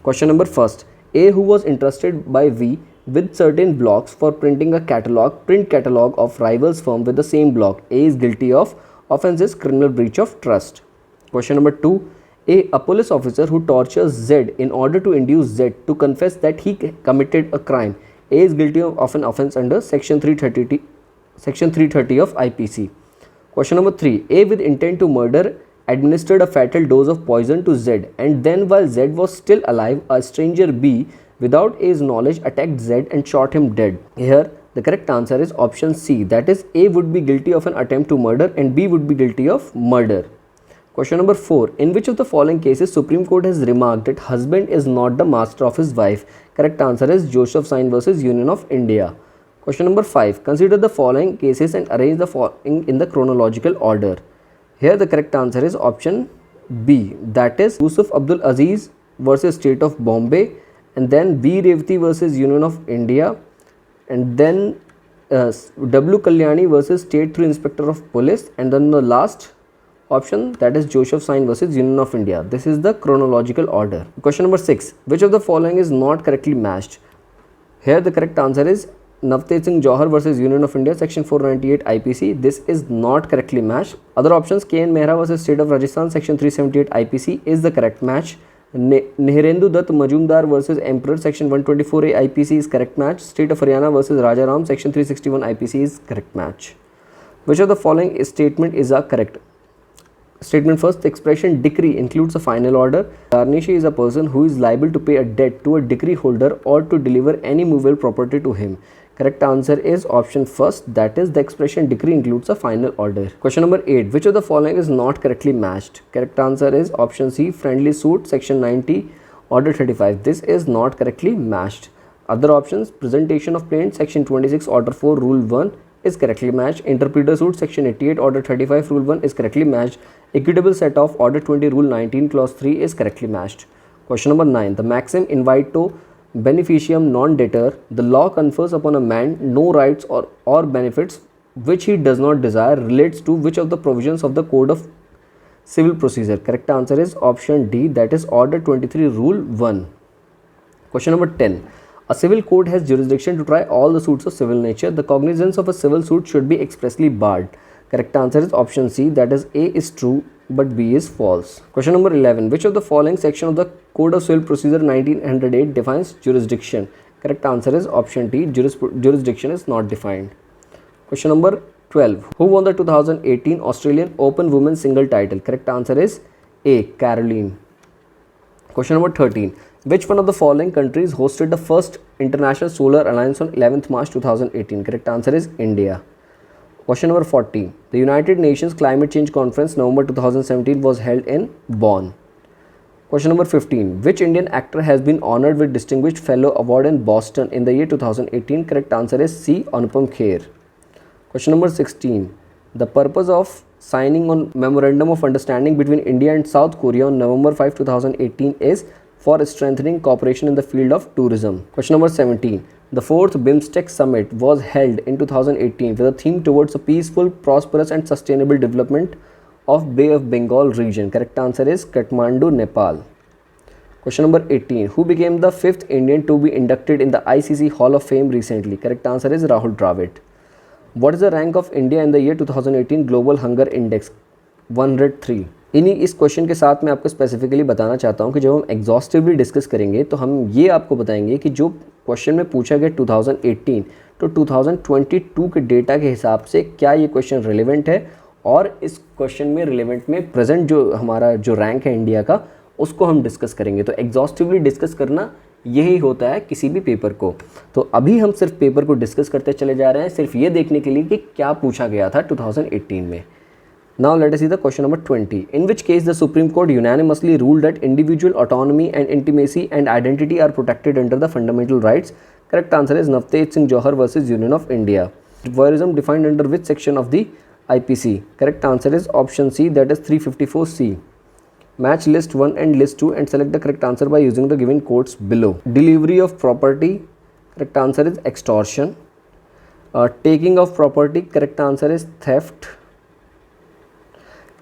Question number first. A, who was entrusted by V with certain blocks for printing a print catalog of rivals firm with the same block. A is guilty of offense is criminal breach of trust. Question number 2. A police officer who tortures Z in order to induce Z to confess that he committed a crime. A is guilty of an offense under section 330 of IPC. Question number 3. A, with intent to murder, administered a fatal dose of poison to Z, and then while Z was still alive, a stranger B, without A's knowledge, attacked Z and shot him dead. Here the correct answer is option C, that is A would be guilty of an attempt to murder and B would be guilty of murder. Question number 4. In which of the following cases Supreme Court has remarked that husband is not the master of his wife? Correct answer is Joseph Sine versus Union of India. Question number 5. Consider the following cases and arrange the following in the chronological order. Here the correct answer is option B, that is Yusuf Abdul Aziz versus State of Bombay, and then B. Revati versus Union of India, and then W. Kalyani versus State through Inspector of Police, and then the last option, that is Joseph Sine versus Union of India. This is the chronological order. Question number 6. Which of the following is not correctly matched? Here the correct answer is Navtej Singh Johar versus Union of India, section 498 IPC. This is not correctly matched. Other options, K. N. Mehra versus State of Rajasthan, section 378 IPC is the correct match. Nehrendu Dutt Majumdar versus Emperor, section 124A IPC is correct match. State of Haryana versus Rajaram, section 361 IPC is correct match. Which of the following statement is a correct? Statement first, the expression decree includes a final order. Garnishi is a person who is liable to pay a debt to a decree holder or to deliver any movable property to him. Correct answer is option first, that is the expression decree includes a final order. Question number 8. Which of the following is not correctly matched? Correct answer is option C, friendly suit, section 90, order 35. This is not correctly matched. Other options, presentation of plaint, section 26, order 4, rule 1 is correctly matched. Interpreter suit, section 88, order 35, rule 1 is correctly matched. Equitable set off, order 20, rule 19, clause 3 is correctly matched. Question number 9. The maxim invito beneficium non datur, the law confers upon a man no rights or benefits which he does not desire, relates to which of the provisions of the Code of Civil Procedure? Correct answer is option D, that is order 23, rule 1. Question number 10. A civil court has jurisdiction to try all the suits of civil nature. The cognizance of a civil suit should be expressly barred. Correct answer is option C, that is A is true but B is false. Question number 11. Which of the following section of the Code of Civil Procedure 1908 defines jurisdiction? Correct answer is option D, jurisdiction is not defined. Question number 12. Who won the 2018 Australian Open Women's Single title? Correct answer is A, Caroline. Question number 13. Which one of the following countries hosted the first International Solar Alliance on 11th March 2018? Correct answer is India. Question number 14. The United Nations Climate Change Conference November 2017 was held in Bonn. Question number 15. Which Indian actor has been honored with Distinguished Fellow Award in Boston in the year 2018? Correct answer is C, Anupam Kher. Question number 16. The purpose of signing on Memorandum of Understanding between India and South Korea on November 5, 2018 is for strengthening cooperation in the field of tourism. Question number 17. The 4th BIMSTEC Summit was held in 2018 with a theme towards a peaceful, prosperous and sustainable development of Bay of Bengal region. Correct answer is Kathmandu, Nepal. Question number 18. Who became the 5th Indian to be inducted in the ICC Hall of Fame recently? Correct answer is Rahul Dravid. What is the rank of India in the year 2018 Global Hunger Index? 103. इन्हीं इस question के साथ मैं आपको specifically बताना चाहता हूं कि जब हम एग्जॉस्टिवली डिस्कस करेंगे तो हम ये आपको बताएंगे कि जो क्वेश्चन में पूछा गया 2018 तो 2022 के डेटा के हिसाब से क्या ये क्वेश्चन रिलेवेंट है और इस क्वेश्चन में रिलेवेंट में प्रेजेंट जो हमारा जो रैंक है इंडिया का उसको हम डिस्कस करेंगे। तो एग्जॉस्टिवली डिस्कस करना यही होता है किसी भी पेपर को। तो अभी हम सिर्फ पेपर को डिस्कस करते चले जा रहे हैं सिर्फ ये देखने के लिए कि क्या पूछा गया था 2018 में। Now let us see the question number 20. In which case the Supreme Court unanimously ruled that individual autonomy and intimacy and identity are protected under the fundamental rights? Correct answer is Navtej Singh Johar versus Union of India. Voyeurism defined under which section of the IPC? Correct answer is option C, that is 354C. Match list 1 and list 2 and select the correct answer by using the given codes below. Delivery of property, correct answer is extortion. Taking of property, correct answer is theft.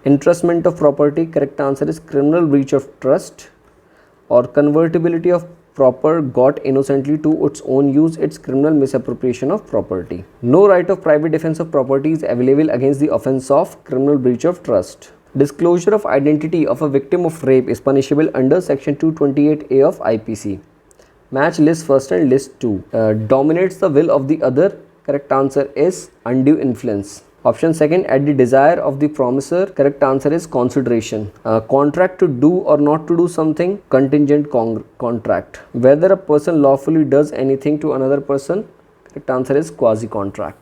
Entrustment of property, correct answer is criminal breach of trust. or convertibility of proper got innocently to its own use, it's criminal misappropriation of property. No right of private defense of property is available against the offense of criminal breach of trust. Disclosure of identity of a victim of rape is punishable under section 228A of IPC. Match list first and list 2. Dominates the will of the other. Correct answer is undue influence. Option second, at the desire of the promisor. Correct answer is consideration. Contract to do or not to do something. Contingent contract. Whether a person lawfully does anything to another person. Correct answer is quasi contract.